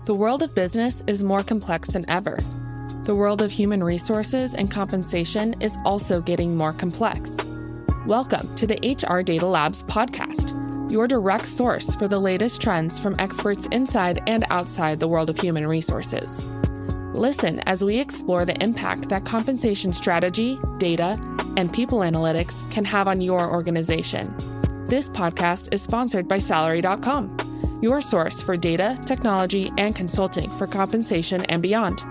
The world of business is more complex than ever. The world of human resources and compensation is also getting more complex. Welcome to the HR Data Labs podcast, your direct source for the latest trends from experts inside and outside the world of human resources. Listen as we explore the impact that compensation strategy, data, and people analytics can have on your organization. This podcast is sponsored by Salary.com, your source for data, technology, and consulting for compensation and beyond.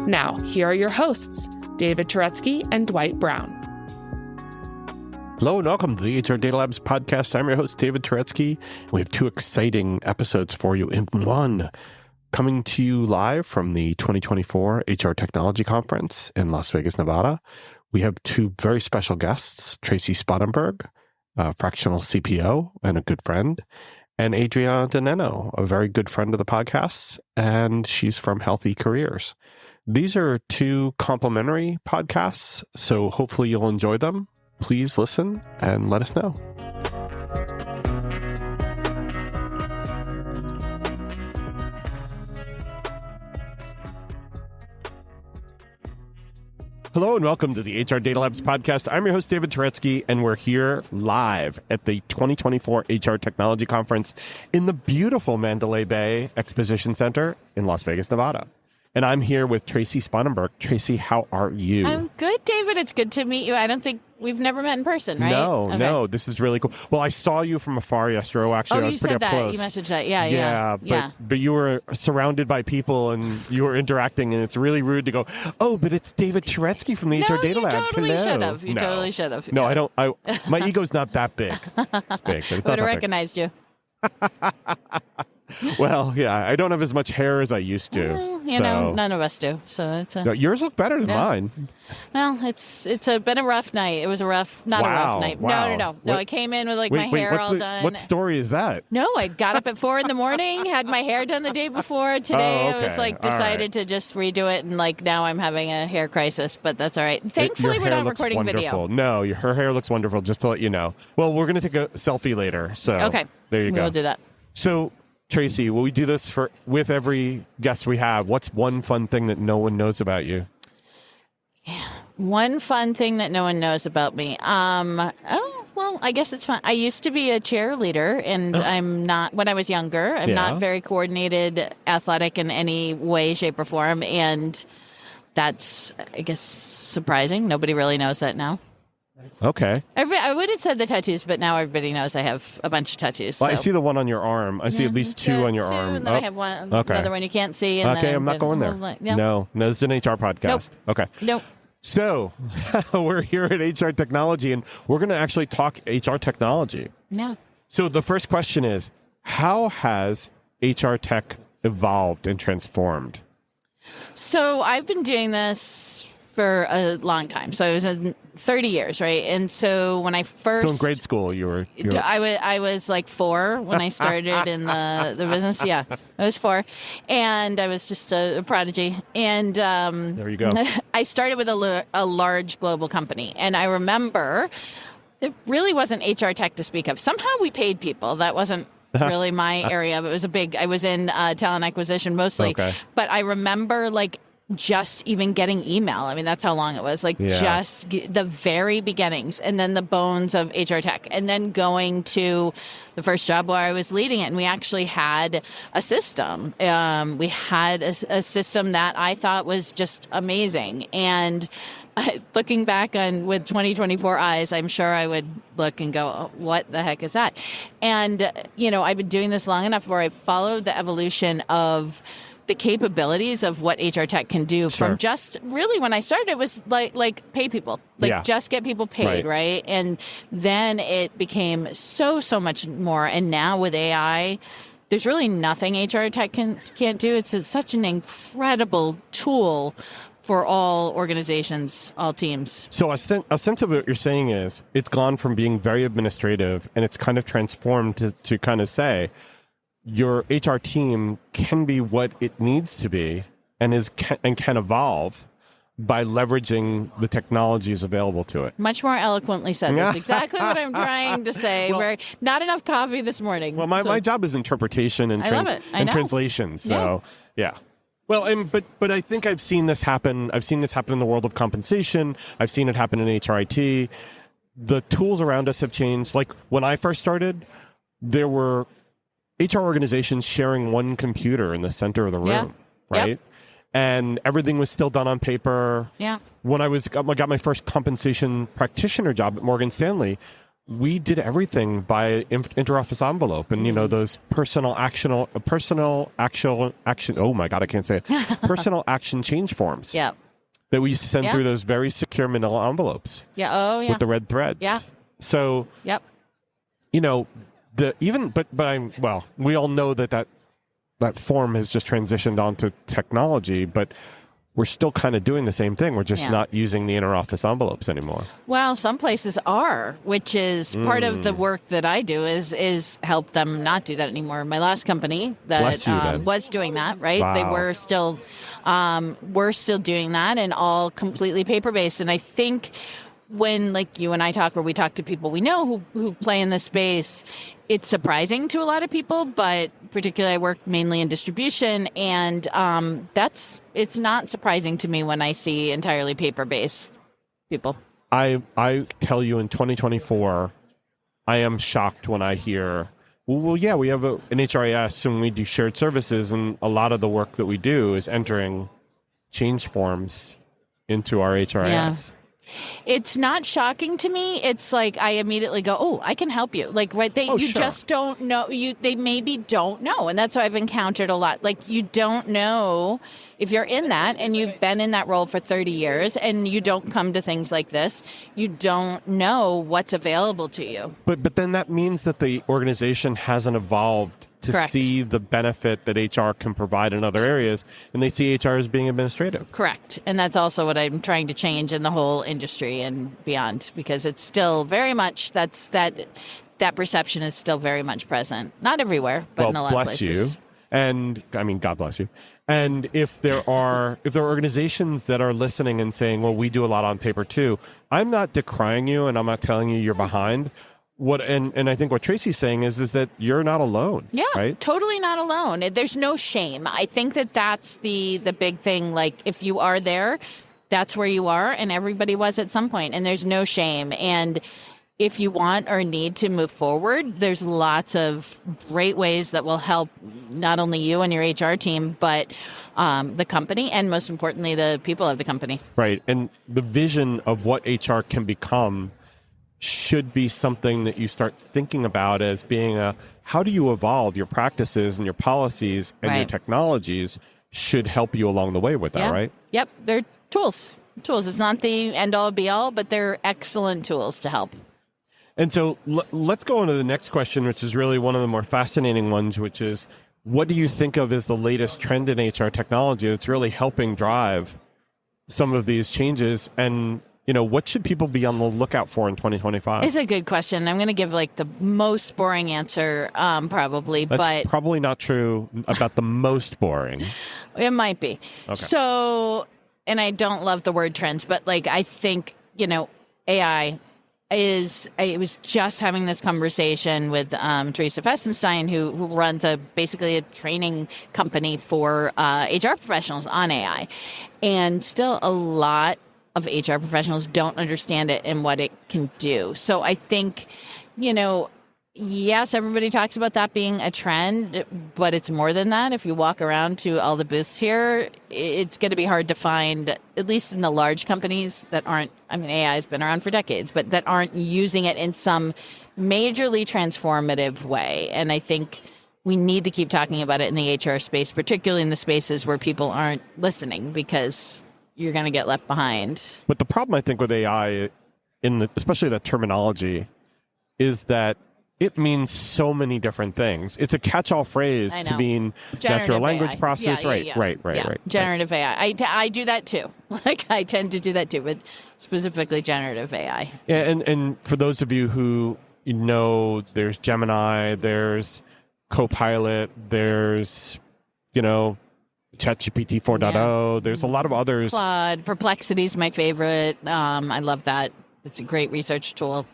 Now, here are your hosts, David Turetsky and Dwight Brown. Hello and welcome to the HR Data Labs podcast. I'm your host, David Turetsky. We have two exciting episodes for you. In one, coming to you live from the 2024 HR Technology Conference in Las Vegas, Nevada. We have two very special guests, Tracie Sponenberg, a Fractional CPO and a good friend, and Adriana DiNenno, a very good friend of the podcast, and she's from eCareers. These are two complementary podcasts, so hopefully you'll enjoy them. Please listen and let us know. Hello and welcome to the HR Data Labs podcast. I'm your host, David Turetsky, and we're here live at the 2024 HR Technology Conference in the beautiful Mandalay Bay Exposition Center in Las Vegas, Nevada. And I'm here with Tracie Sponenberg. Tracie, how are you? I'm good, David. It's good to meet you. I don't think we've never met in person, right? No. This is really cool. Well, I saw you from afar yesterday. Oh, actually, I was pretty up close. You messaged that. Yeah. But you were surrounded by people and you were interacting, and it's really rude to go, oh, but it's David Turetsky from the HR Data Labs. You totally should have. No, I don't. My ego's not that big. It's big. But I would have recognized you. Well, yeah, I don't have as much hair as I used to. None of us do. So it's no, yours look better than mine. Well, it's been a rough night. It was a rough night. Wow. No. What? I came in with my hair all done. What story is that? No, I got up at 4 a.m, had my hair done the day before. Today I was decided to just redo it, and now I'm having a hair crisis, but that's all right. Thankfully, we're not recording wonderful. video. No, her hair looks wonderful, just to let you know. Well, we're going to take a selfie later, so okay. There you go. We'll do that. So, Tracie, will we do this with every guest we have? What's one fun thing that no one knows about you? Yeah, one fun thing that no one knows about me. Well, I guess it's fun. I used to be a cheerleader, and I'm not, when I was younger, I'm not very coordinated, athletic in any way, shape, or form, and that's, I guess, surprising. Nobody really knows that now. Okay. I would have said the tattoos, but now everybody knows I have a bunch of tattoos. Well, so. I see the one on your arm. I see at least two on your arm. And then I have another one you can't see. And I'm not going there. No, this is an HR podcast. Nope. Okay. Nope. So we're here at HR Technology, and we're going to actually talk HR technology. Yeah. So the first question is, how has HR tech evolved and transformed? So I've been doing this for a long time. So it was in 30 years, right? And so when I first... So in grade school, you were... I was like 4 when I started in the business. Yeah, I was 4. And I was just a prodigy. And there you go. I started with a large global company. And I remember it really wasn't HR tech to speak of. Somehow we paid people. That wasn't really my area. But it was I was in talent acquisition mostly. Okay. But I remember just even getting email. I mean, that's how long it was. Just the very beginnings, and then the bones of HR tech, and then going to the first job where I was leading it. And we actually had a system. We had a system that I thought was just amazing. And looking back on with 2024 eyes, I'm sure I would look and go, oh, what the heck is that? And, I've been doing this long enough where I've followed the evolution of the capabilities of what HR tech can do. Sure. From just really when I started, it was like pay people, just get people paid, right? And then it became so much more. And now with AI, there's really nothing HR tech can't do. It's such an incredible tool for all organizations, all teams. So ostensibly what you're saying is it's gone from being very administrative and it's kind of transformed to kind of say, your HR team can be what it needs to be and can evolve by leveraging the technologies available to it. Much more eloquently said. That's exactly what I'm trying to say. Not enough coffee this morning. Well, my job is interpretation and, translation. So, yeah. Well, but I think I've seen this happen. I've seen this happen in the world of compensation. I've seen it happen in HRIT. The tools around us have changed. Like when I first started, there were HR organizations sharing one computer in the center of the room, right? Yep. And everything was still done on paper. Yeah. When I got my first compensation practitioner job at Morgan Stanley, we did everything by interoffice envelope and, those personal action. Oh my God, I can't say it. Personal action change forms. Yeah. That we used to send through those very secure manila envelopes. Yeah. Oh, yeah. With the red threads. Yeah. So, we all know that form has just transitioned onto technology, but we're still kind of doing the same thing. We're just not using the interoffice envelopes anymore. Well, some places are, which is part of the work that I do is help them not do that anymore. My last company that was doing that, right? Wow. They were still doing that and all completely paper-based. And I think when like you and I talk, or we talk to people we know who play in this space, it's surprising to a lot of people, but particularly I work mainly in distribution, and it's not surprising to me when I see entirely paper-based people. I tell you, in 2024, I am shocked when I hear, well, yeah, we have an HRIS and we do shared services, and a lot of the work that we do is entering change forms into our HRIS. Yeah. It's not shocking to me. It's like I immediately go, "Oh, I can help you." Like, right? Just don't know. They maybe don't know, and that's what I've encountered a lot. Like, you don't know if you're in that, and you've been in that role for 30 years, and you don't come to things like this. You don't know what's available to you. But then that means that the organization hasn't evolved to see the benefit that HR can provide in other areas, and they see HR as being administrative. Correct. And that's also what I'm trying to change in the whole industry and beyond, because it's still very much, that perception is still very much present. Not everywhere, but in a lot of places. Bless you. And, I mean, God bless you. And if there are organizations that are listening and saying, well, we do a lot on paper too, I'm not decrying you and I'm not telling you you're behind. And I think what Tracie's saying is that you're not alone. Yeah, right? Totally not alone. There's no shame. I think that's the big thing. Like, if you are there, that's where you are, and everybody was at some point, and there's no shame. And if you want or need to move forward, there's lots of great ways that will help not only you and your HR team, but the company, and most importantly, the people of the company. Right. And the vision of what HR can become should be something that you start thinking about as being how do you evolve your practices and your policies and your technologies should help you along the way with that, right? Yep. They're tools. It's not the end all be all, but they're excellent tools to help. And so let's go on to the next question, which is really one of the more fascinating ones, which is, what do you think of as the latest trend in HR technology that's really helping drive some of these changes? And what should people be on the lookout for in 2025? It's a good question. I'm going to give the most boring answer, probably. That's probably not true about the most boring. It might be. Okay. So, and I don't love the word trends, but I think, AI is, I was just having this conversation with Teresa Festenstein, who runs basically a training company for HR professionals on AI. And still a lot of HR professionals don't understand it and what it can do. So I think, yes, everybody talks about that being a trend, but it's more than that. If you walk around to all the booths here, it's going to be hard to find, at least in the large companies that aren't, AI has been around for decades, but that aren't using it in some majorly transformative way. And I think we need to keep talking about it in the HR space, particularly in the spaces where people aren't listening, because you're going to get left behind. But the problem, I think, with AI, especially the terminology, is that it means so many different things. It's a catch-all phrase to mean natural language process. Right. Generative AI. I do that too. I tend to do that too, but specifically generative AI. Yeah, and for those of you who there's Gemini, there's Copilot, there's ChatGPT 4.0. There's a lot of others. Claude, Perplexity is my favorite. I love that. It's a great research tool.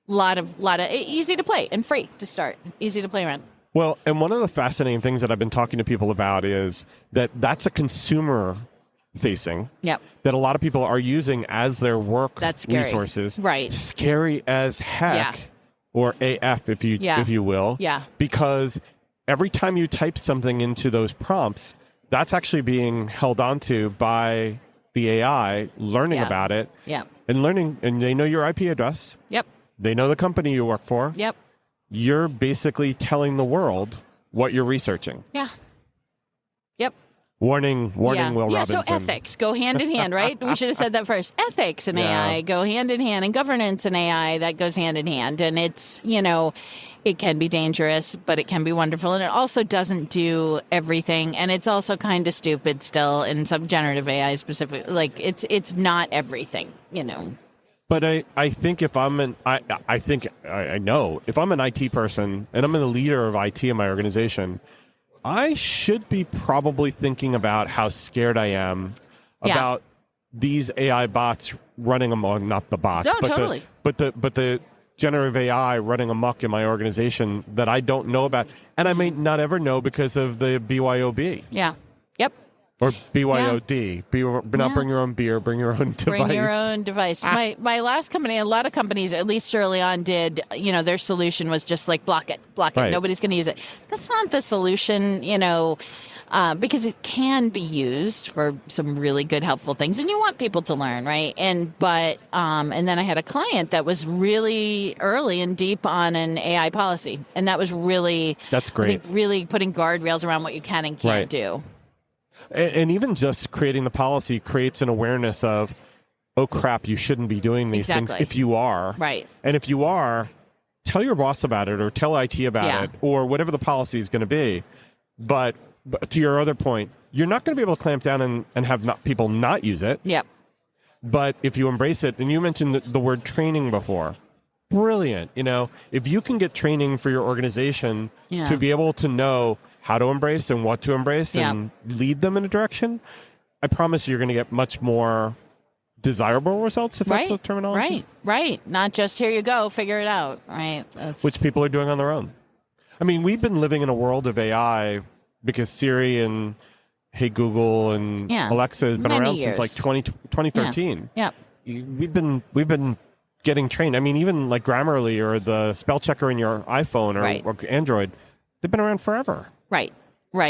Lot of easy to play and free to start. Easy to play around. Well, and one of the fascinating things that I've been talking to people about is that that's a consumer facing. Yep. That a lot of people are using as their work resources. Right. Scary as heck, or AF if you will. Yeah. Because every time you type something into those prompts, that's actually being held onto by the AI, learning about it. Yep. And they know your IP address. Yep. They know the company you work for. Yep. You're basically telling the world what you're researching. Yeah. Yep. Warning, Will Robinson. So ethics go hand in hand, right? We should have said that first. Ethics and AI go hand in hand, and governance and AI, that goes hand in hand. And it's, it can be dangerous, but it can be wonderful. And it also doesn't do everything. And it's also kind of stupid still in some generative AI specifically. Like, it's not everything, But I think if I know if I'm an IT person and I'm the leader of IT in my organization, I should be probably thinking about how scared I am about these AI bots running amok, not the bots, but the generative AI running amok in my organization that I don't know about, and I may not ever know because of the BYOB. Yeah. Yep. Or BYOD. Not bring your own beer, bring your own device. Bring your own device. My last company, a lot of companies, at least early on, did, their solution was just like, block it. Right. Nobody's going to use it. That's not the solution, because it can be used for some really good, helpful things. And you want people to learn, right? And then I had a client that was really early and deep on an AI policy. And that was that's great. I think really putting guardrails around what you can and can't do. And even just creating the policy creates an awareness of, oh, crap, you shouldn't be doing these things if you are. Right. And if you are, tell your boss about it or tell IT about it or whatever the policy is going to be. But to your other point, you're not going to be able to clamp down and have people not use it. Yep. But if you embrace it, and you mentioned the word training before, brilliant. If you can get training for your organization to be able to know how to embrace and what to embrace and lead them in a direction, I promise you're going to get much more desirable results, if that's the terminology. Right. Not just here you go, figure it out, right? Which people are doing on their own. I mean, we've been living in a world of AI because Siri and Hey Google and Alexa has been around since like 2013. Yeah. We've been getting trained. I mean, even like Grammarly or the spell checker in your iPhone or Android, they've been around forever. Right.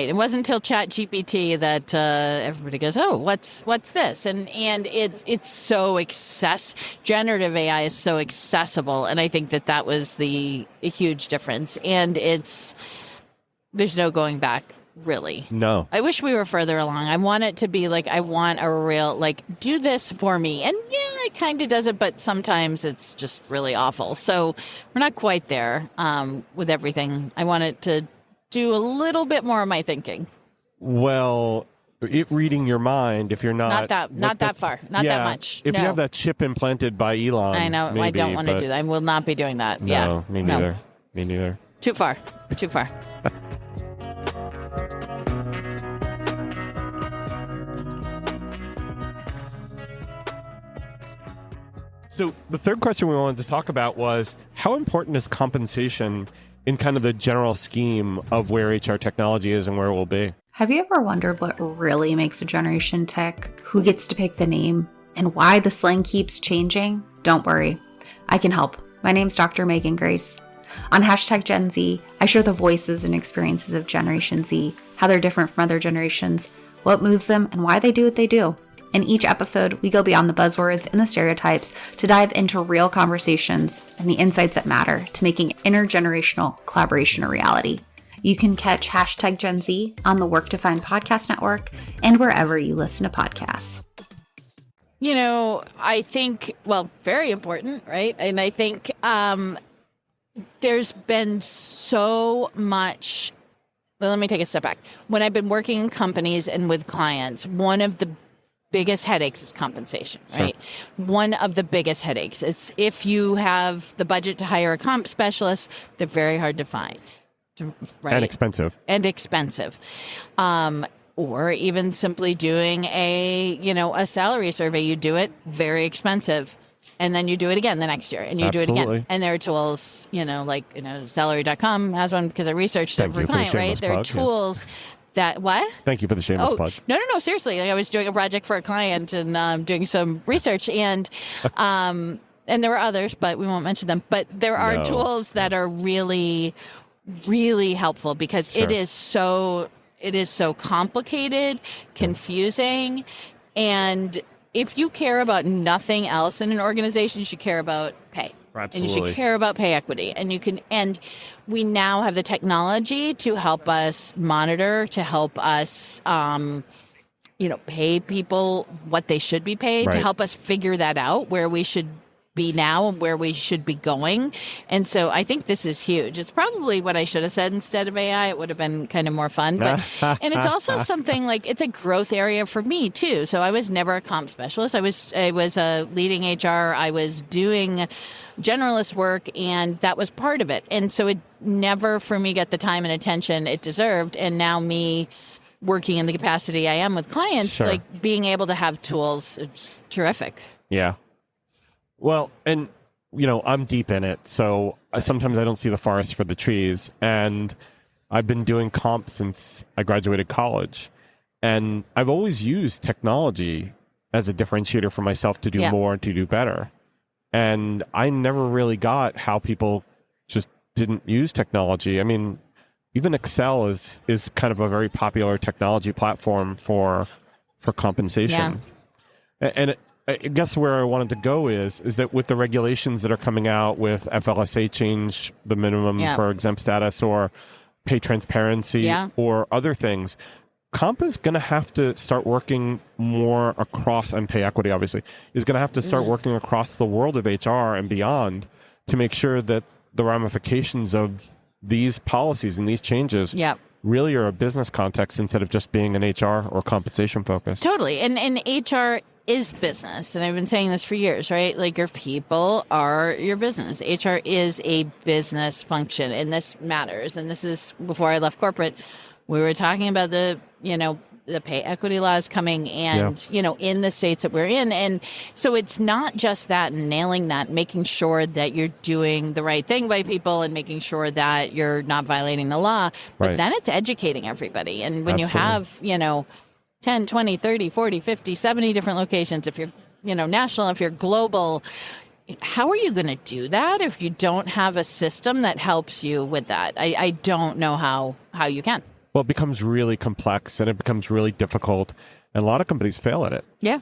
It wasn't until ChatGPT that everybody goes, oh, what's this? And it's so generative AI is so accessible, and I think that was a huge difference. And there's no going back, really. No. I wish we were further along. I want it to be like, I want a real, do this for me. And it kind of does it, but sometimes it's just really awful. So we're not quite there with everything. I want it to do a little bit more of my thinking. Well, it reading your mind, if you're not that far, not that much. If you have that chip implanted by Elon, I know. maybe, I don't want to do that. I will not be doing that. No, me neither. Me neither. Too far. So the third question we wanted to talk about was, how important is compensation in kind of the general scheme of where HR technology is and where it will be? Have you ever wondered what really makes a generation tick? Who gets to pick the name? And why the slang keeps changing? Don't worry, I can help. My name's Dr. Megan Grace. On #Gen Z, I share the voices and experiences of Generation Z, how they're different from other generations, what moves them, and why they do what they do. In each episode, we go beyond the buzzwords and the stereotypes to dive into real conversations and the insights that matter to making intergenerational collaboration a reality. You can catch #Gen Z on the Work to Find podcast network and wherever you listen to podcasts. I think, very important, right? And I think there's been so much. Well, let me take a step back. When I've been working in companies and with clients, one of the biggest headaches is compensation, right? Sure. One of the biggest headaches. It's if you have the budget to hire a comp specialist, they're very hard to find. Right? And expensive. or even simply doing a salary survey. You do it, very expensive. And then you do it again the next year, and you do it again. And there are tools, salary.com has one because I researched it for a client, right? There are tools that, what? Thank you for the shameless plug. No, seriously. I was doing a project for a client and doing some research, and there were others, but we won't mention them. But there are tools that are really, really helpful because it is so complicated, confusing, and if you care about nothing else in an organization, you should care about pay. Absolutely. And you should care about pay equity. And we now have the technology to help us monitor, to help us, pay people what they should be paid, to help us figure that out, where we should be now and where we should be going. And so I think this is huge. It's probably what I should have said instead of AI. It would have been kind of more fun. But and it's also something like it's a growth area for me too. So I was never a comp specialist. I was leading HR. I was doing generalist work, and that was part of it. And so it never for me got the time and attention it deserved. And now me working in the capacity I am with clients, like being able to have tools, it's terrific. Yeah. Well, and, I'm deep in it, so sometimes I don't see the forest for the trees. And I've been doing comp since I graduated college. And I've always used technology as a differentiator for myself to do more, to do better. And I never really got how people just didn't use technology. I mean, even Excel is kind of a very popular technology platform for compensation. Yeah. And I guess where I wanted to go is that with the regulations that are coming out with FLSA change, the minimum for exempt status, or pay transparency, or other things, comp is going to have to start working more across, and pay equity obviously, is going to have to start working across the world of HR and beyond to make sure that the ramifications of these policies and these changes really are a business context instead of just being an HR or compensation focus. Totally. And HR is business. And I've been saying this for years, right? Like your people are your business. HR is a business function, and this matters. And this is before I left corporate. We were talking about the pay equity laws coming and, in the states that we're in. And so it's not just that, nailing that, making sure that you're doing the right thing by people and making sure that you're not violating the law. But then it's educating everybody. And when you have, 10, 20, 30, 40, 50, 70 different locations, if you're, national, if you're global, how are you going to do that if you don't have a system that helps you with that? I don't know how you can. Well, it becomes really complex and it becomes really difficult. And a lot of companies fail at it. Yeah.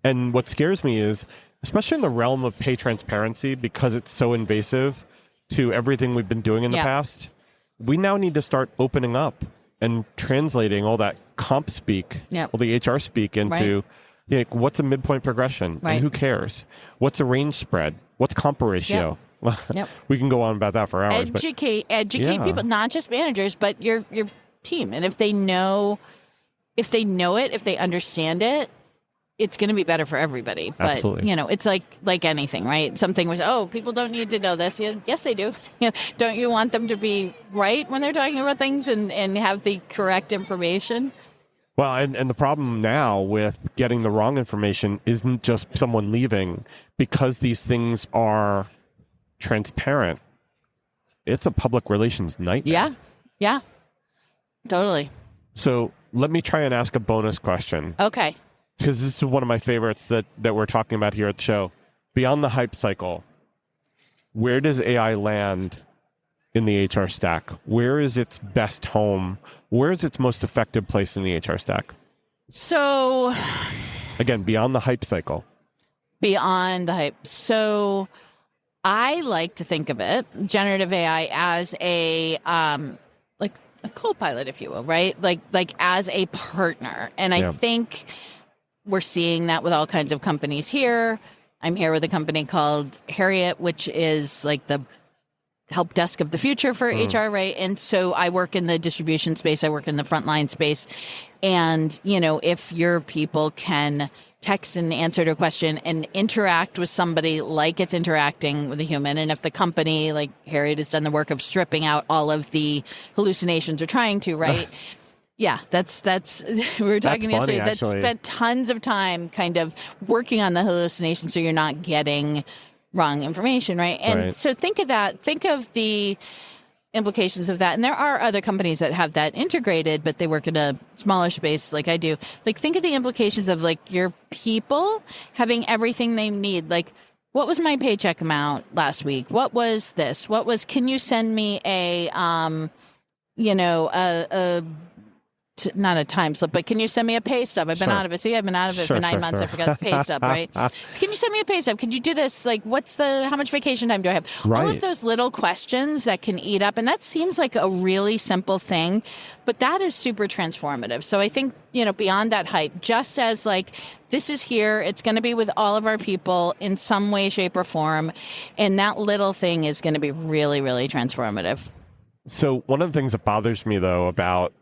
And what scares me is, especially in the realm of pay transparency, because it's so invasive to everything we've been doing in the past, we now need to start opening up and translating all that comp speak, all the HR speak into what's a midpoint progression and who cares? What's a range spread? What's comp ratio? We can go on about that for hours. Educate people, not just managers, but your team. And if they know it, if they understand it, it's going to be better for everybody. But, absolutely. It's like anything, right? Something was, people don't need to know this. Yes, they do. Don't you want them to be right when they're talking about things and have the correct information? Well, and the problem now with getting the wrong information isn't just someone leaving. Because these things are transparent, it's a public relations nightmare. Yeah, totally. So let me try and ask a bonus question. Okay. Because this is one of my favorites that we're talking about here at the show. Beyond the hype cycle, where does AI land in the HR stack? Where is its best home? Where is its most effective place in the HR stack? So, again, beyond the hype cycle. Beyond the hype. So, I like to think of it, generative AI, as a co-pilot, if you will, right? Like as a partner. And I think we're seeing that with all kinds of companies here. I'm here with a company called Harriet, which is like the help desk of the future for HR, right? And so I work in the distribution space. I work in the frontline space. And, if your people can text and answer to a question and interact with somebody like it's interacting with a human, and if the company, like Harriet, has done the work of stripping out all of the hallucinations or trying to, right? Yeah, that's we were talking That's funny, yesterday. That actually. spent tons of time kind of working on the hallucination so you're not getting wrong information, right? And Right. so think of that. Think of the implications of that. And there are other companies that have that integrated, but they work in a smaller space like I do. Like, think of the implications of like your people having everything they need. Like, what was my paycheck amount last week? What was this? Can you send me not a time slip, but can you send me a pay stub? I've been Sure. out of it. See, I've been out of it for 9 months. Sure. I forgot the pay stub, right? So can you send me a pay stub? Could you do this? Like, how much vacation time do I have? All Right. of those little questions that can eat up. And that seems like a really simple thing, but that is super transformative. So I think, beyond that hype, just as like, this is here, it's going to be with all of our people in some way, shape, or form. And that little thing is going to be really, really transformative. So one of the things that bothers me, though, about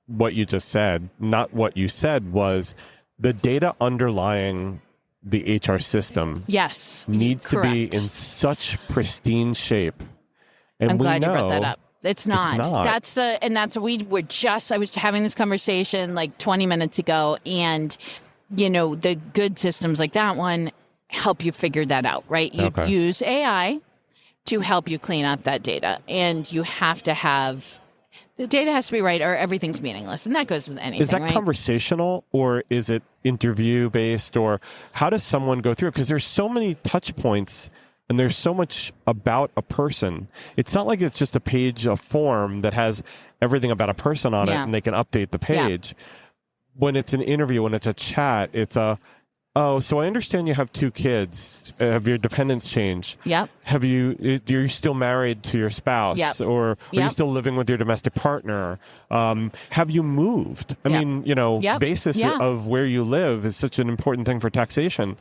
what you just said, not what you said, was the data underlying the HR system Yes. needs correct. to be in such pristine shape. And I'm we glad know you brought that up. It's not. not. I was having this conversation like 20 minutes ago, and, the good systems like that one help you figure that out, right? You Okay. use AI to help you clean up that data, and you have to have, the data has to be right or everything's meaningless. And that goes with anything, Is that right? conversational, or is it interview based, or how does someone go through it? Because there's so many touch points and there's so much about a person. It's not like it's just a page, a form that has everything about a person on it Yeah. and they can update the page. When it's an interview, when it's a chat, it's oh, so I understand you have 2 kids. Have your dependents changed? Yep. Are you still married to your spouse? Yep. Or are you Yep. still living with your domestic partner? Have you moved? I Yep. mean, Yep. basis Yeah. of where you live is such an important thing for taxation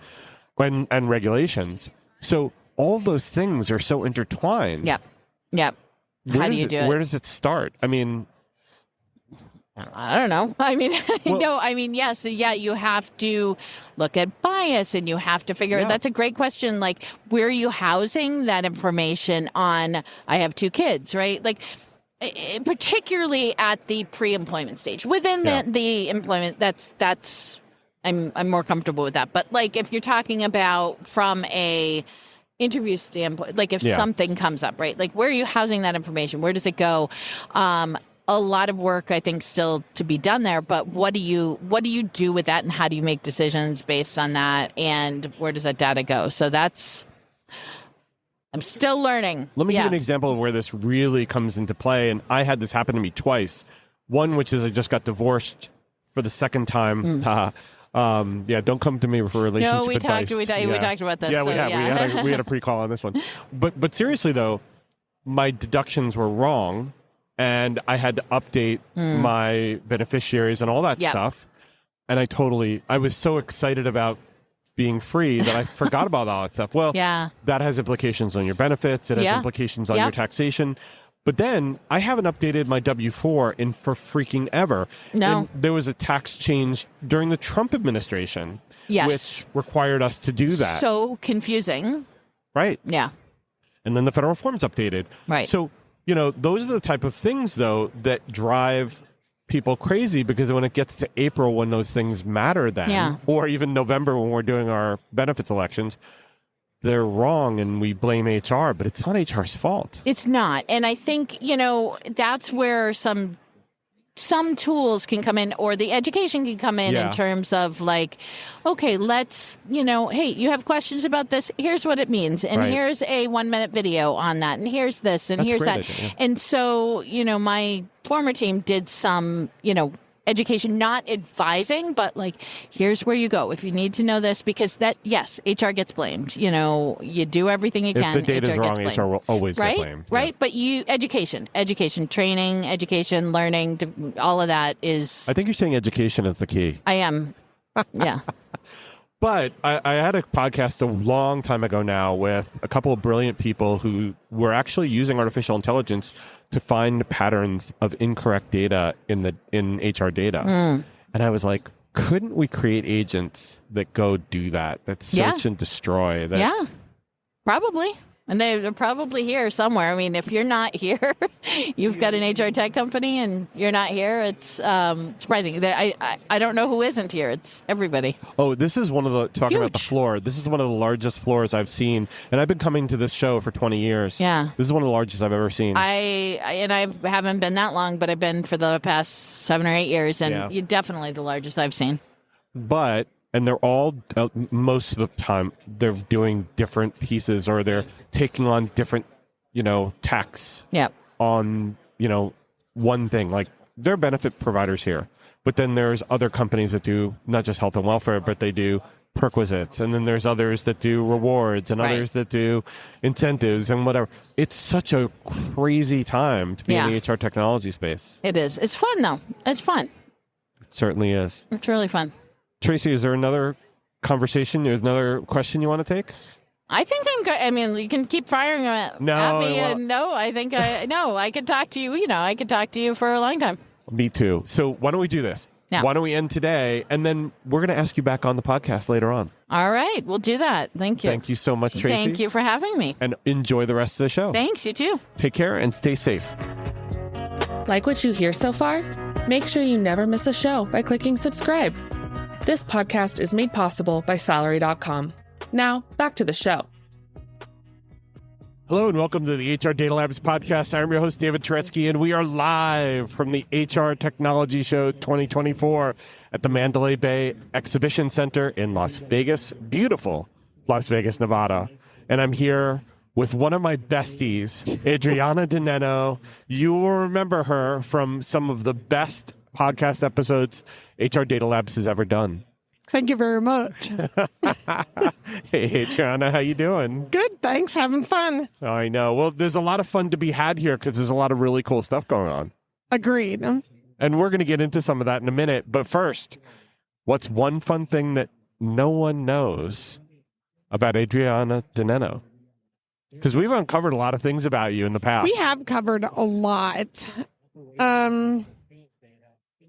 and regulations. So all those things are so intertwined. Yep. How do you do it? Where does it start? I mean, I don't know. I mean, yes. So you have to look at bias, and you have to figure. Yeah. That's a great question. Like, where are you housing that information on? I have 2 kids, right? Like, particularly at the pre-employment stage. Within the employment, that's I'm more comfortable with that. But like, if you're talking about from a interview standpoint, like if something comes up, right? Like, where are you housing that information? Where does it go? A lot of work, I think, still to be done there. But what do you do with that, and how do you make decisions based on that? And where does that data go? So I'm still learning. let me give you an example of where this really comes into play. And I had this happen to me twice. One, which is I just got divorced for the second time. Don't come to me for relationship No, we advice. talked about this. Yeah, so, we had a pre-call on this one. But seriously though, my deductions were wrong, and I had to update my beneficiaries and all that stuff. And I was so excited about being free that I forgot about all that stuff. Well, that has implications on your benefits. It has implications on your taxation. But then I haven't updated my W-4 for freaking ever. No. And there was a tax change during the Trump administration, Yes. which required us to do that. So confusing. Right. Yeah. And then the federal form's updated. Right. So, those are the type of things, though, that drive people crazy, because when it gets to April, when those things matter then, or even November when we're doing our benefits elections, they're wrong and we blame HR, but it's not HR's fault. It's not. And I think, that's where some tools can come in, or the education can come in terms of like, okay, let's, hey, you have questions about this. Here's what it means. And here's a 1-minute video on that. And here's this. And here's that. Idea, yeah. And so, my former team did some, education, not advising, but like, here's where you go if you need to know this, because HR gets blamed. You do everything you can. If the data's HR wrong, gets HR will always get blamed. Right. But education, training, education, learning, all of that is. I think you're saying education is the key. I am. Yeah. But I had a podcast a long time ago now with a couple of brilliant people who were actually using artificial intelligence to find patterns of incorrect data in HR data. And I was like, couldn't we create agents that go do that search and destroy? Yeah, probably. And they're probably here somewhere. I mean, if you're not here, you've got an HR tech company and you're not here, it's surprising. I don't know who isn't here. It's everybody. Oh, this is one of the, talking about the floor, this is one of the largest floors I've seen. And I've been coming to this show for 20 years. Yeah. This is one of the largest I've ever seen. I haven't been that long, but I've been for the past 7 or 8 years. And you're definitely the largest I've seen. And they're all, most of the time, they're doing different pieces or they're taking on different, tax on, one thing. Like, they're benefit providers here. But then there's other companies that do not just health and welfare, but they do perquisites. And then there's others that do rewards and others that do incentives and whatever. It's such a crazy time to be in the HR technology space. It is. It's fun, though. It's fun. It certainly is. It's really fun. Tracie, is there another conversation, another question you want to take? I think I'm good. I mean, you can keep firing at me. I think I could talk to you. I could talk to you for a long time. Me too. So why don't we do this? Yeah. Why don't we end today? And then we're going to ask you back on the podcast later on. All right. We'll do that. Thank you. Thank you so much, Tracie. Thank you for having me. And enjoy the rest of the show. Thanks. You too. Take care and stay safe. Like what you hear so far? Make sure you never miss a show by clicking subscribe. This podcast is made possible by Salary.com. Now, back to the show. Hello and welcome to the HR Data Labs podcast. I'm your host, David Turetsky, and we are live from the HR Technology Show 2024 at the Mandalay Bay Exhibition Center in Las Vegas, beautiful Las Vegas, Nevada. And I'm here with one of my besties, Adriana DiNenno. You will remember her from some of the best podcast episodes HR Data Labs has ever done. Thank you very much. Hey, Adriana, how you doing? Good, thanks. Having fun. I know. Well, there's a lot of fun to be had here because there's a lot of really cool stuff going on. Agreed. And we're going to get into some of that in a minute. But first, what's one fun thing that no one knows about Adriana DiNenno? Because we've uncovered a lot of things about you in the past. We have covered a lot.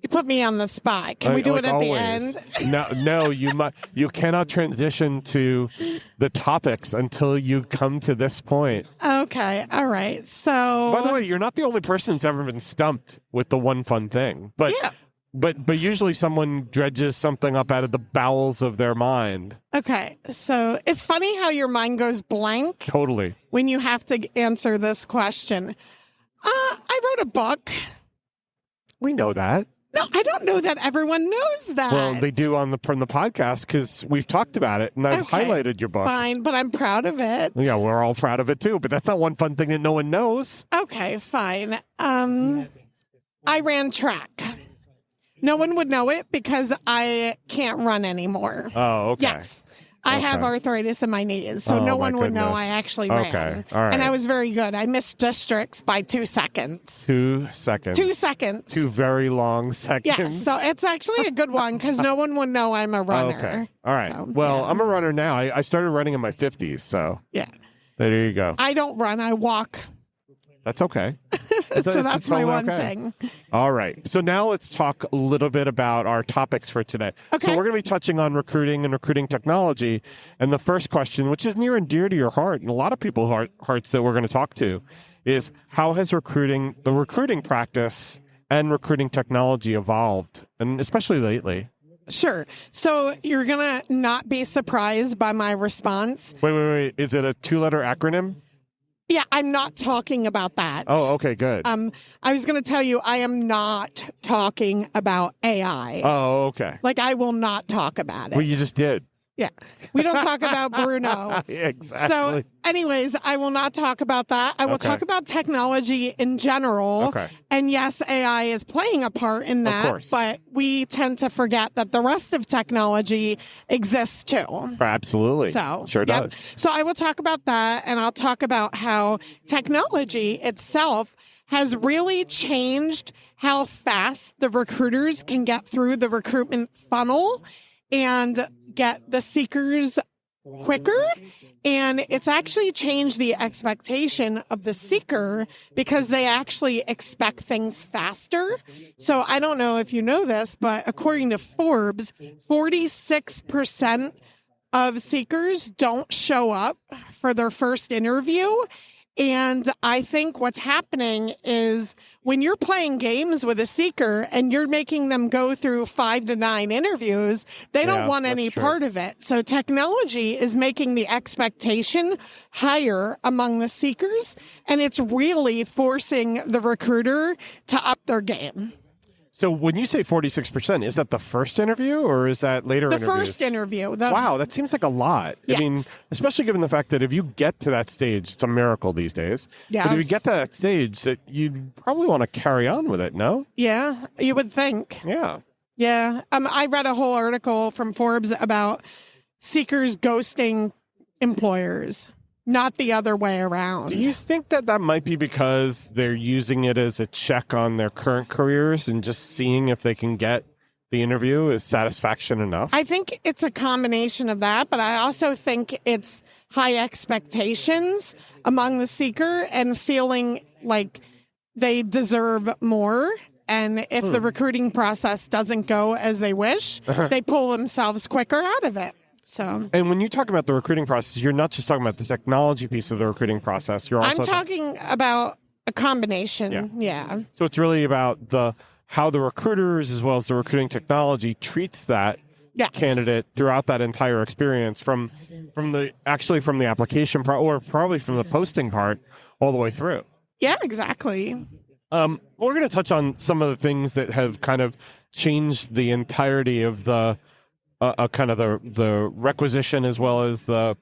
You put me on the spot. Can we do it at always. The end? No, you cannot transition to the topics until you come to this point. Okay, all right. So, by the way, you're not the only person that's ever been stumped with the one fun thing. But usually someone dredges something up out of the bowels of their mind. Okay, so it's funny how your mind goes blank. Totally. When you have to answer this question. I wrote a book. We know that. No, I don't know that everyone knows that. Well, they do from the podcast because we've talked about it and I've highlighted your book. Fine, but I'm proud of it. Yeah, we're all proud of it too, but that's not one fun thing that no one knows. Okay, fine. I ran track. No one would know it because I can't run anymore. Oh, okay. Yes. I have arthritis in my knees, so no one would know I actually ran. Okay, all right. And I was very good. I missed districts by 2 seconds. 2 seconds. 2 seconds. 2 very long seconds. Yes, so it's actually a good one because no one would know I'm a runner. Okay, all right. So, well, I'm a runner now. I started running in my 50s, so there you go. I don't run. I walk. That's okay. So that's my one thing. All right. So now let's talk a little bit about our topics for today. Okay. So we're going to be touching on recruiting and recruiting technology. And the first question, which is near and dear to your heart, and a lot of people's hearts that we're going to talk to, is how has the recruiting practice and recruiting technology evolved, and especially lately? Sure. So you're going to not be surprised by my response. Wait. Is it a 2-letter acronym? Yeah, I'm not talking about that. Oh, okay, good. I was going to tell you I am not talking about AI. Oh, okay. Like, I will not talk about it. Well, you just did. Yeah. We don't talk about Bruno. Exactly. So, anyways, I will not talk about that. I will talk about technology in general. Okay. And yes, AI is playing a part in that. Of course. But we tend to forget that the rest of technology exists too. Absolutely. So, sure does. So I will talk about that, and I'll talk about how technology itself has really changed how fast the recruiters can get through the recruitment funnel and get the seekers quicker. And it's actually changed the expectation of the seeker because they actually expect things faster. So I don't know if you know this, but according to Forbes, 46% of seekers don't show up for their first interview. And I think what's happening is when you're playing games with a seeker and you're making them go through 5 to 9 interviews, they don't want any part of it. So technology is making the expectation higher among the seekers, and it's really forcing the recruiter to up their game. So when you say 46%, is that the first interview or is that later interviews? The first interview. Wow, that seems like a lot. Yes. I mean, especially given the fact that if you get to that stage, it's a miracle these days. Yes. But if you get to that stage, that you'd probably want to carry on with it, no? Yeah, you would think. Yeah. Yeah. I read a whole article from Forbes about seekers ghosting employers, not the other way around. Do you think that that might be because they're using it as a check on their current careers and just seeing if they can get the interview? Is satisfaction enough? I think it's a combination of that, but I also think it's high expectations among the seeker and feeling like they deserve more. And if the recruiting process doesn't go as they wish, they pull themselves quicker out of it. So, and when you talk about the recruiting process, you're not just talking about the technology piece of the recruiting process. You're also I'm talking about a combination. Yeah. So it's really about how the recruiters as well as the recruiting technology treats that candidate throughout that entire experience from the application or probably from the posting part all the way through. Yeah, exactly. We're going to touch on some of the things that have kind of changed the entirety of the kind of the requisition as well as the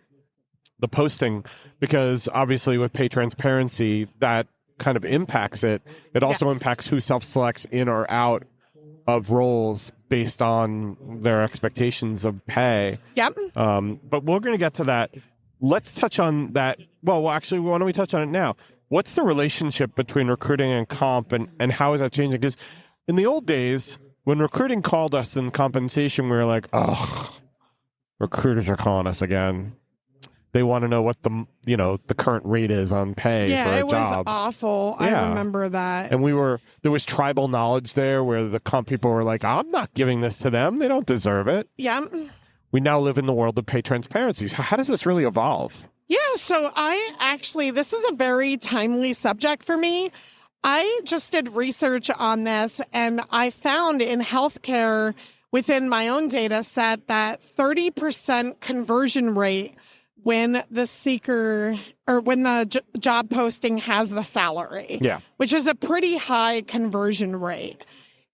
posting, because obviously with pay transparency, that kind of impacts it. It also impacts who self-selects in or out of roles based on their expectations of pay. Yep. But we're going to get to that. Let's touch on that. Well, actually, why don't we touch on it now? What's the relationship between recruiting and comp, and how is that changing? Because in the old days, when recruiting called us in compensation, we were like, oh, recruiters are calling us again. They want to know what the current rate is on pay for a job. Yeah, it was awful. Yeah. I remember that. And there was tribal knowledge there where the comp people were like, I'm not giving this to them. They don't deserve it. Yeah. We now live in the world of pay transparencies. How does this really evolve? Yeah, so this is a very timely subject for me. I just did research on this, and I found in healthcare within my own data set that 30% conversion rate when the seeker or when the job posting has the salary, which is a pretty high conversion rate.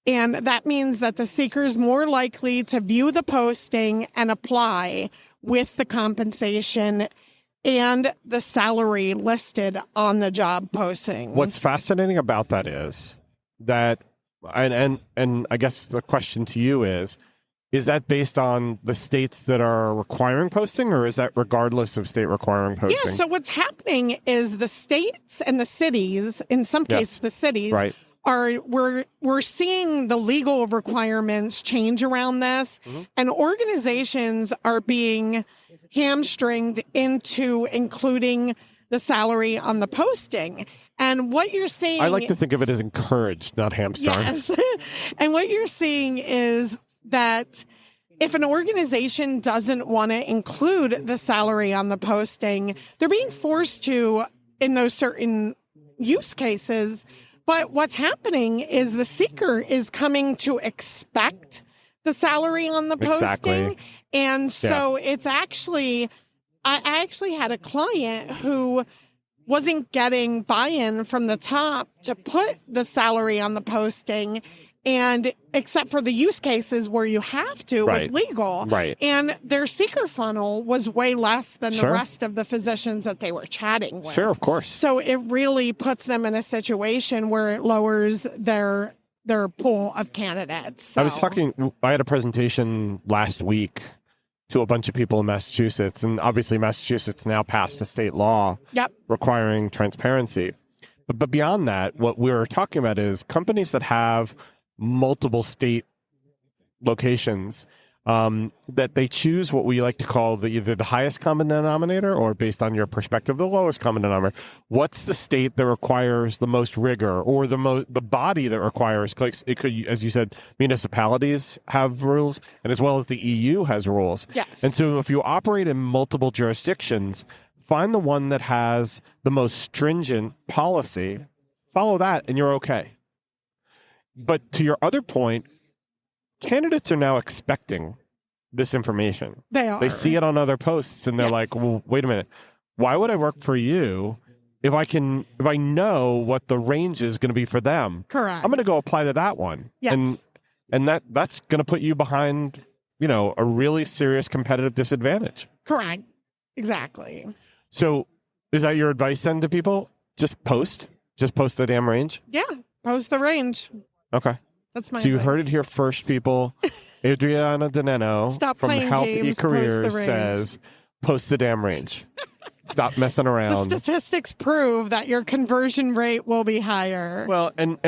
And that means that the seeker is more likely to view the posting and apply with the compensation and the salary listed on the job posting. What's fascinating about that is that, and I guess the question to you is that based on the states that are requiring posting, or is that regardless of state requiring posting? Yeah, so what's happening is the states and the cities, in some cases the cities, we're seeing the legal requirements change around this, and organizations are being hamstringed into including the salary on the posting. And what you're seeing... I like to think of it as encouraged, not hamstrung. Yes. And what you're seeing is that if an organization doesn't want to include the salary on the posting, they're being forced to in those certain use cases. But what's happening is the seeker is coming to expect the salary on the posting. Exactly. And so it's actually, I actually had a client who wasn't getting buy-in from the top to put the salary on the posting, and except for the use cases where you have to with legal. Right. And their seeker funnel was way less than the rest of the physicians that they were chatting with. Sure, of course. So it really puts them in a situation where it lowers their pool of candidates. So. I had a presentation last week to a bunch of people in Massachusetts, and obviously Massachusetts now passed a state law requiring transparency. But beyond that, what we were talking about is companies that have multiple state locations that they choose what we like to call either the highest common denominator or, based on your perspective, the lowest common denominator. What's the state that requires the most rigor, or the body that requires, like, it could, as you said, municipalities have rules, and as well as the EU has rules. Yes. And so if you operate in multiple jurisdictions, find the one that has the most stringent policy, follow that, and you're okay. But to your other point, candidates are now expecting this information. They are. They see it on other posts, and they're like, well, wait a minute. Why would I work for you if I know what the range is going to be for them? Correct. I'm going to go apply to that one. Yes. And that's going to put you behind, a really serious competitive disadvantage. Correct. Exactly. So is that your advice then to people? Just post the damn range? Yeah. Post the range. Okay. That's my So you advice. heard it here first, people. Adriana DiNenno from playing Health games, eCareers post the range. says, post the damn range. Stop messing The around. statistics prove that your conversion rate will be higher. Well, and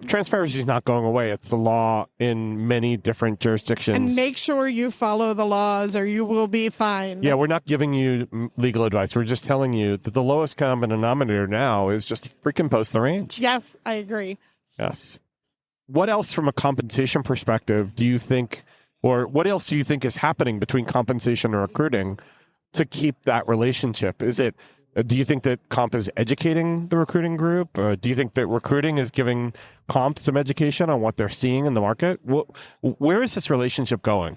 transparency is not going away. It's the law in many different jurisdictions. And make sure you follow the laws or you will be fined. Yeah, we're not giving you legal advice. We're just telling you that the lowest common denominator now is just freaking post the range. Yes, I agree. Yes. What else from a compensation perspective do you think, or what else do you think is happening between compensation and recruiting to keep that relationship? Do you think that comp is educating the recruiting group? Do you think that recruiting is giving comp some education on what they're seeing in the market? Where is this relationship going?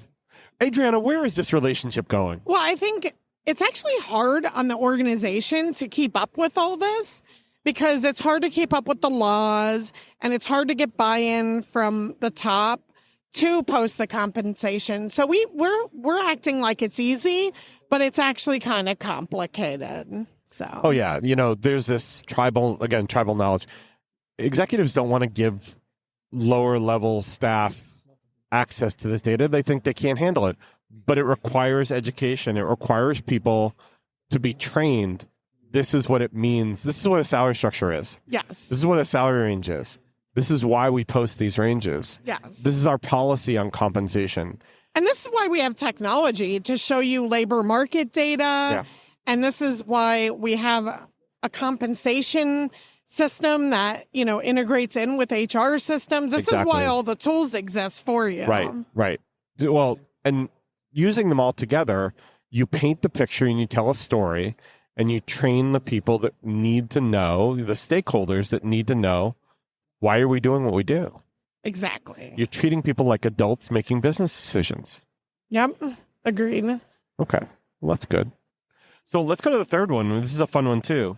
Adriana, where is this relationship going? Well, I think it's actually hard on the organization to keep up with all this, because it's hard to keep up with the laws and it's hard to get buy-in from the top to post the compensation. So we're acting like it's easy, but it's actually kind of complicated. So. Oh yeah, there's this tribal knowledge. Executives don't want to give lower level staff access to this data. They think they can't handle it, but it requires education. It requires people to be trained. This is what it means. This is what a salary structure is. Yes. This is what a salary range is. This is why we post these ranges. Yes. This is our policy on compensation. And this is why we have technology to show you labor market data. Yeah. And this is why we have a compensation system that, integrates in with HR systems. This is why all the tools exist for you. Right. Well, and using them all together, you paint the picture and you tell a story, and you train the people that need to know, the stakeholders that need to know, why are we doing what we do? Exactly. You're treating people like adults making business decisions. Yep. Agreed. Okay. Well, that's good. So let's go to the third one. This is a fun one too.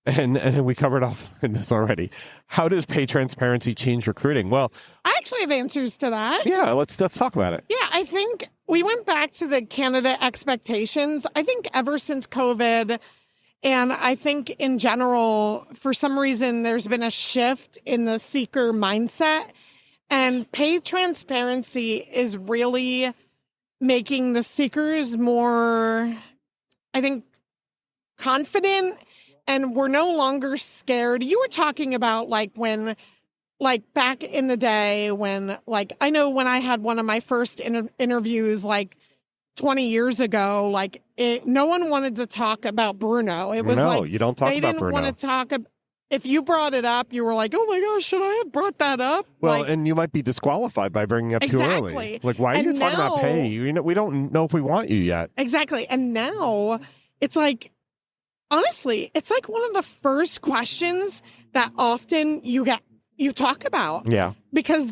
And we covered off in this already. How does pay transparency change recruiting? Well, I actually have answers to that. Yeah, let's talk about it. Yeah, I think we went back to the candidate expectations. I think ever since COVID, and I think in general, for some reason, there's been a shift in the seeker mindset, and pay transparency is really making the seekers more, I think, confident. And we're no longer scared. You were talking about when back in the day when, I know when I had one of my first interviews, 20 years ago, no one wanted to talk about Bruno. It was you don't talk about Bruno. They didn't want to talk. If you brought it up, you were like, oh my gosh, should I have brought that up? Well, and you might be disqualified by bringing it up too early. Why are you talking about pay? We don't know if we want you yet. Exactly. And now it's honestly, it's one of the first questions that often you talk about. Yeah. Because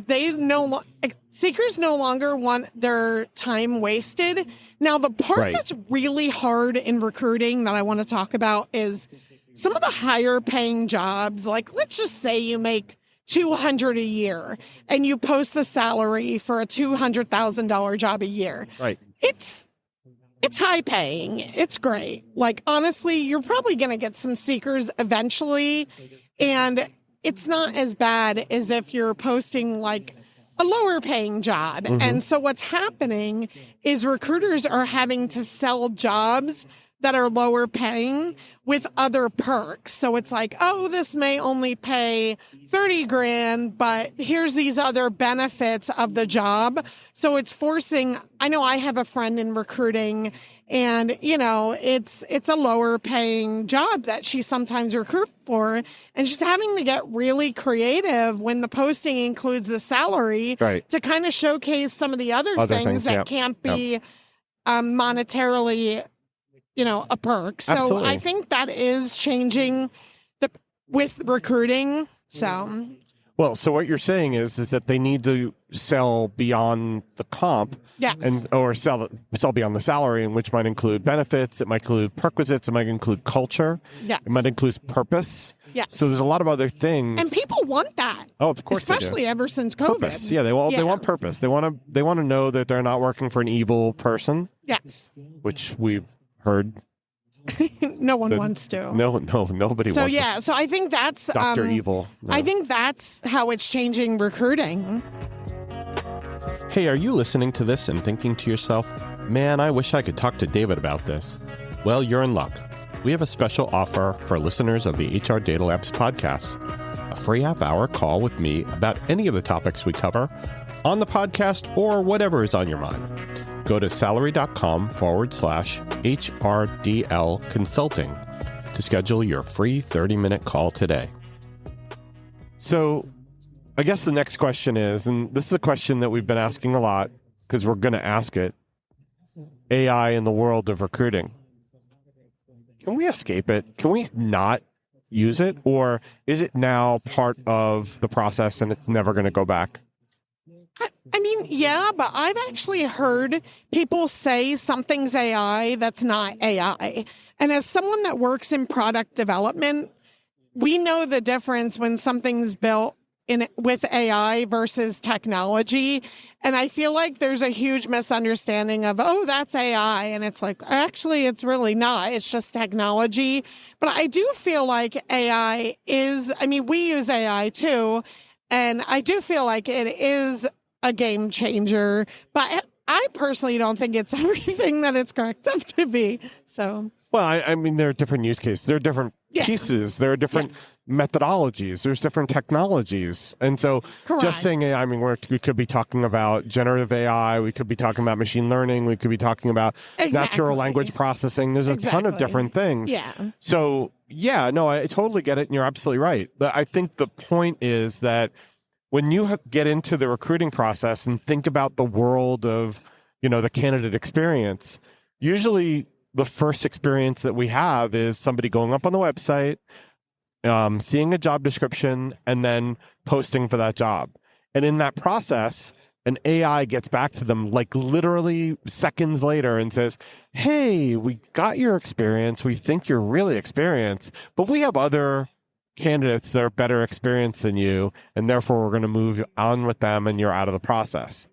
seekers no longer want their time wasted. Now, the part that's really hard in recruiting that I want to talk about is some of the higher paying jobs. Let's just say you make $200 a year and you post the salary for a $200,000 job a year. Right. It's high paying. It's great. Honestly, you're probably going to get some seekers eventually. And it's not as bad as if you're posting a lower paying job. Mm-hmm. And so what's happening is recruiters are having to sell jobs that are lower paying with other perks. So it's like, oh, this may only pay 30 grand, but here's these other benefits of the job. So it's forcing, I know I have a friend in recruiting, and, you know, it's a lower paying job that she sometimes recruits for. And she's having to get really creative when the posting includes the salary to kind of showcase some of the other things that can't be monetarily, you know, a perk. So Absolutely. I think that is changing with recruiting. So. Well, so what you're saying is that they need to sell beyond the comp, or sell beyond the salary, and which might include benefits, it might include perquisites, it might include culture, it might include purpose. Yes. So there's a lot of other things, and people want that. Oh, of course, especially ever since COVID. Purpose. Yeah, they want purpose. They want to know that they're not working for an evil person. Yes, which we've heard. No one wants to. Nobody wants to. So I think that's Dr. Evil. No. I think that's how it's changing recruiting. Hey, are you listening to this and thinking to yourself, man, I wish I could talk to David about this? Well, you're in luck. We have a special offer for listeners of the HR Data Labs podcast. A free half-hour call with me about any of the topics we cover on the podcast or whatever is on your mind. Go to salary.com/HRDL consulting to schedule your free 30-minute call today. So I guess the next question is, and this is a question that we've been asking a lot because we're going to ask it, AI in the world of recruiting. Can we escape it? Can we not use it? Or is it now part of the process and it's never going to go back? I mean, yeah, but I've actually heard people say something's AI that's not AI. And as someone that works in product development, we know the difference when something's built with AI versus technology. And I feel like there's a huge misunderstanding of, oh, that's AI. And it's like, actually, it's really not. It's just technology. But I do feel like AI is, I mean, we use AI too. And I do feel like it is a game changer, but I personally don't think it's everything that it's cracked up to be. So, well, I mean, there are different use cases. There are different pieces. There are different methodologies. There's different technologies. And so just saying AI, I mean, we could be talking about generative AI. We could be talking about machine learning. We could be talking about natural language processing. There's a ton of different things. Yeah. So, yeah, no, I totally get it. And you're absolutely right. But I think the point is that when you get into the recruiting process and think about the world of, you know, the candidate experience, usually the first experience that we have is somebody going up on the website, seeing a job description, and then posting for that job. And in that process, an AI gets back to them like literally seconds later and says, hey, we got your experience. We think you're really experienced, but we have other candidates that are better experienced than you, and therefore we're going to move on with them and you're out of the process.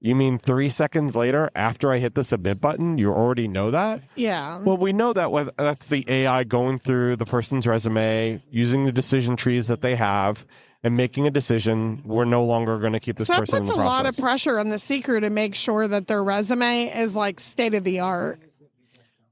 You mean 3 seconds later, after I hit the submit button, you already know that? Yeah. Well, we know that that's the AI going through the person's resume, using the decision trees that they have, and making a decision. We're no longer going to keep this person in the process. That puts a lot of pressure on the seeker to make sure that their resume is like state of the art.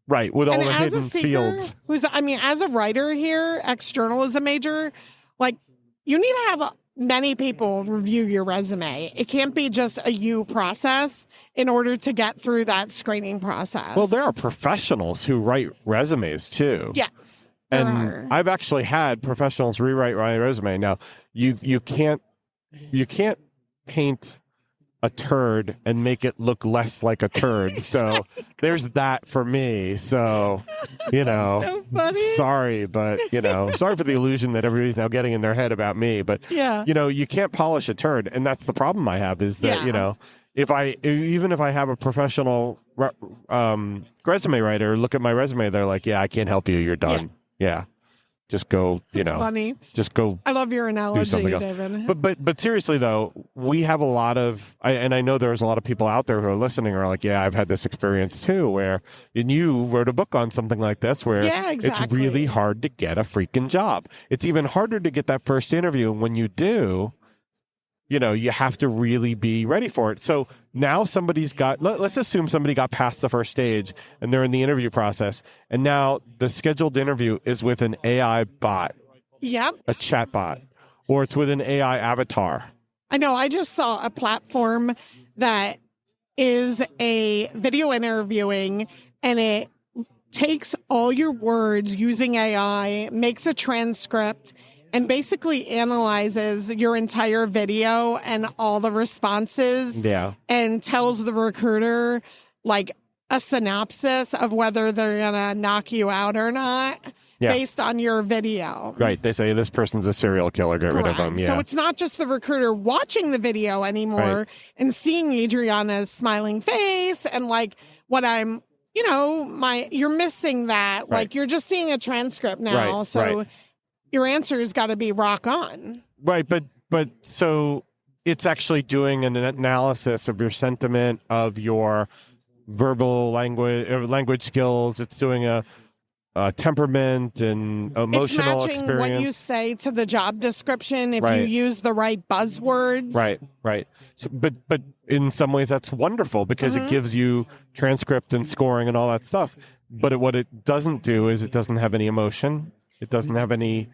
Right, with all the hidden fields. As a writer here, ex-journalism major, like, you need to have many people review your resume. It can't be just a you process in order to get through that screening process. Well, there are professionals who write resumes too. Yes. And I've actually had professionals rewrite my resume. Now, you can't paint a turd and make it look less like a turd. So there's that for me. So, you know, so funny. Sorry, but, you know, sorry for the illusion that everybody's now getting in their head about me. But, you know, you can't polish a turd. And that's the problem I have is that, you know, even if I have a professional resume writer look at my resume, they're like, yeah, I can't help you. You're done. Yeah. Just go, you know. Funny. Just go. I love your analogy, do something else. David. But seriously though, we have a lot of, and I know there's a lot of people out there who are listening who are like, yeah, I've had this experience too, where you wrote a book on something like this, where it's really hard to get a freaking job. It's even harder to get that first interview, and when you do, you have to really be ready for it. So now let's assume somebody got past the first stage and they're in the interview process. And now the scheduled interview is with an AI bot. Yep. A chat bot, or it's with an AI avatar. I know. I just saw a platform that is a video interviewing, and it takes all your words using AI, makes a transcript, and basically analyzes your entire video and all the responses. Yeah. And tells the recruiter like a synopsis of whether they're going to knock you out or not. Yeah. Based on your video. Right. They say this person's a serial killer, get rid of them. Yeah. So it's not just the recruiter watching the video anymore and seeing Adriana's smiling face and like what I'm, you're missing that. Right. Like you're just seeing a transcript now. Right. So your answer's got to be rock on. Right. But so it's actually doing an analysis of your sentiment, of your verbal language skills. It's doing a temperament and emotional it's matching experience. What you say to the job description if you use the right buzzwords. Right. So, but in some ways that's wonderful because it gives you transcript and scoring and all that stuff. But what it doesn't do is it doesn't have any emotion. It doesn't have any...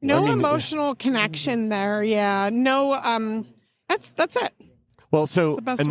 emotional connection there. Yeah. No, that's it. Well, so that's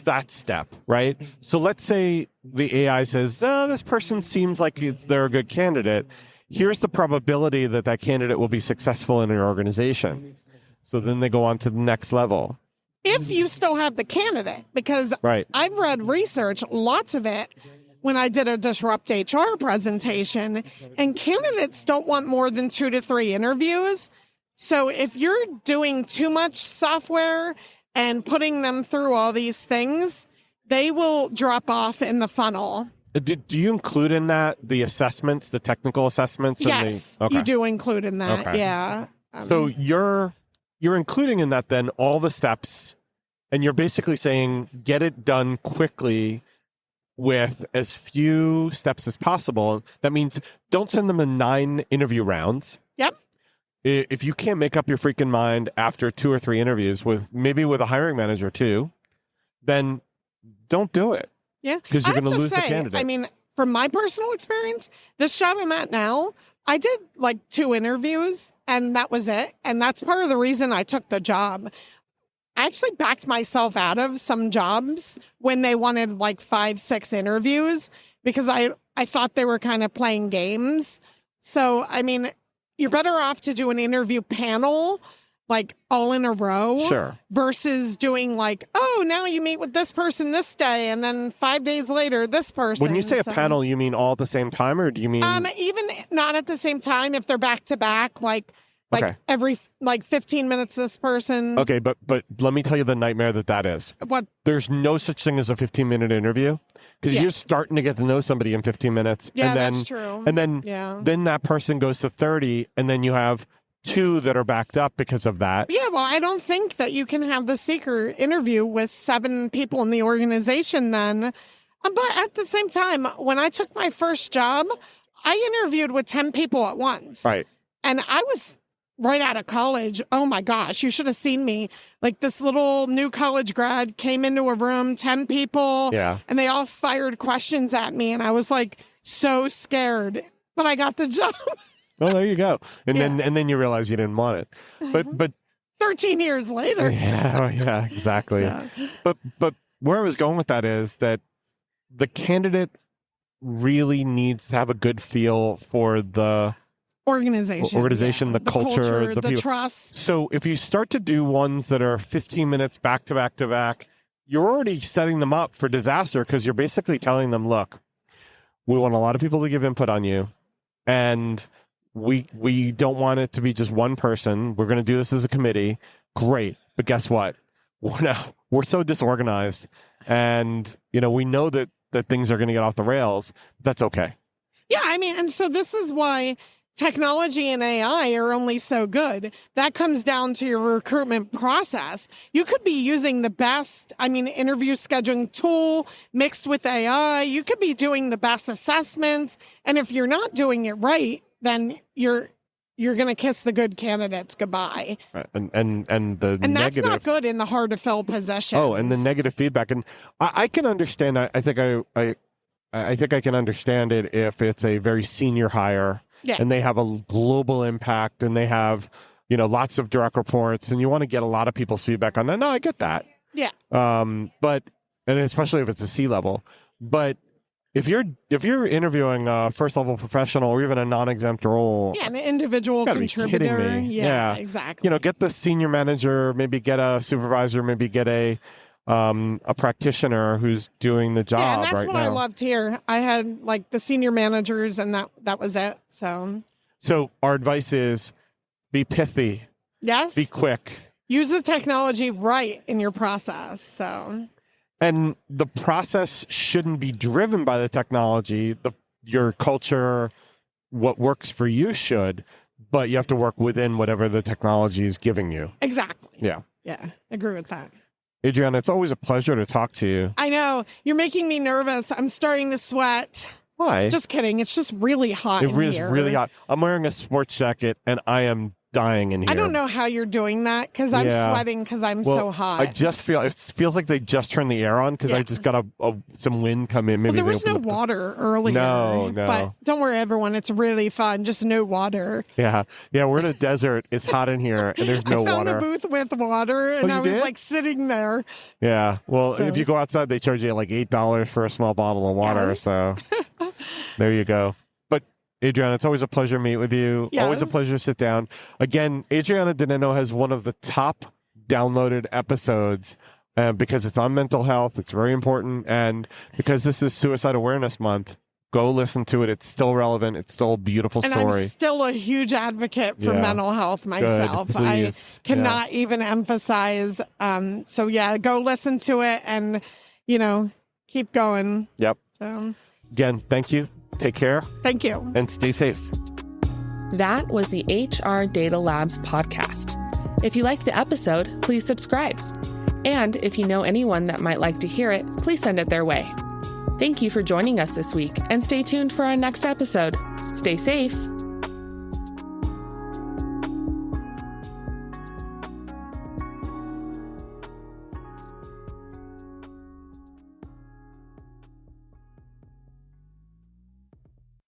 that step, right? So let's say the AI says, "Oh, this person seems like they're a good candidate. Here's the probability that candidate will be successful in your organization." So then they go on to the next level. If you still have the candidate, because I've read research, lots of it, when I did a Disrupt HR presentation, and candidates don't want more than 2 to 3 interviews. So if you're doing too much software and putting them through all these things, they will drop off in the funnel. Do you include in that the assessments, the technical assessments? Yes, you do include in that, yeah. So you're including in that then all the steps, and you're basically saying get it done quickly with as few steps as possible. That means don't send them in 9 interview rounds. Yep. If you can't make up your freaking mind after 2 or 3 interviews maybe with a hiring manager too, then don't do it. Yeah. Because you're going to lose the candidate. I mean, from my personal experience, this job I'm at now, I did like 2 interviews and that was it. And that's part of the reason I took the job. I actually backed myself out of some jobs when they wanted like 5, 6 interviews because I thought they were kind of playing games. So, I mean, you're better off to do an interview panel, like all in a row, versus doing like, oh, now you meet with this person this day, and then 5 days later, this person. When you say a panel, you mean all at the same time, or do you mean even not at the same time if they're back to back, like every 15 minutes this person. Okay, but let me tell you the nightmare that is. What? There's no such thing as a 15-minute interview because you're starting to get to know somebody in 15 minutes. Yeah, and then, that's true. And then that person goes to 30, and then you have 2 that are backed up because of that. Yeah, well, I don't think that you can have the secret interview with 7 people in the organization then. But at the same time, when I took my first job, I interviewed with 10 people at once. Right. And I was right out of college. Oh my gosh, you should have seen me. Like this little new college grad came into a room, 10 people, and they all fired questions at me. And I was like so scared, but I got the job. Well, there you go. And then you realize you didn't want it. But 13 years later. Yeah, exactly. So. But where I was going with that is that the candidate really needs to have a good feel for the organization, the culture, the people. Trust. So if you start to do ones that are 15 minutes back to back to back, you're already setting them up for disaster because you're basically telling them, look, we want a lot of people to give input on you, and we don't want it to be just one person. We're going to do this as a committee. Great. But guess what? We're so disorganized, and we know that things are going to get off the rails. That's okay. Yeah, I mean, and so this is why technology and AI are only so good. That comes down to your recruitment process. You could be using the best, interview scheduling tool mixed with AI. You could be doing the best assessments. And if you're not doing it right, then you're you're going to kiss the good candidates goodbye. Right. And the that's negative, not good in the hard to fill positions. Oh, and the negative feedback. And I can understand. I think I can understand it if it's a very senior hire and they have a global impact and they have, lots of direct reports and you want to get a lot of people's feedback on that. No, I get that. Yeah. And especially if it's a C-level. But if you're interviewing a first level professional or even a non-exempt role, an individual contributor, yeah, exactly. Get the senior manager, maybe get a supervisor, maybe get a practitioner who's doing the job. Yeah, and that's right what now. I loved here. I had the senior managers, and that was it. So our advice is be pithy. Yes. Be quick. Use the technology right in your process. And the process shouldn't be driven by the technology. Your culture, what works for you should, but you have to work within whatever the technology is giving you. Exactly. Yeah. Yeah, agree with that. Adriana, it's always a pleasure to talk to you. I know. You're making me nervous. I'm starting to sweat. Why? Just kidding. It's just really hot in here. It is really hot. I'm wearing a sports jacket, and I am dying in here. I don't know how you're doing that because I'm sweating because I'm so hot. I just it feels like they just turned the air on because I just got some wind come in. Maybe there was no water earlier. No. But don't worry, everyone. It's really fun. Just no water. Yeah. We're in a desert. It's hot in here, and there's no water. I found a booth with water, and I was sitting there. Yeah. Well, if you go outside, they charge you like $8 for a small bottle of water. Yes. So there you go. Adriana, it's always a pleasure to meet with you. Yes. Always a pleasure to sit down. Again, Adriana DiNenno has one of the top downloaded episodes because it's on mental health. It's very important. And because this is Suicide Awareness Month, go listen to it. It's still relevant. It's still a beautiful story. And I'm still a huge advocate for mental health myself. Good, please. I cannot even emphasize. Go listen to it and, keep going. Yep. So again, thank you. Take care. Thank you. And stay safe. That was the HR Data Labs podcast. If you liked the episode, please subscribe. And if you know anyone that might like to hear it, please send it their way. Thank you for joining us this week, and stay tuned for our next episode. Stay safe.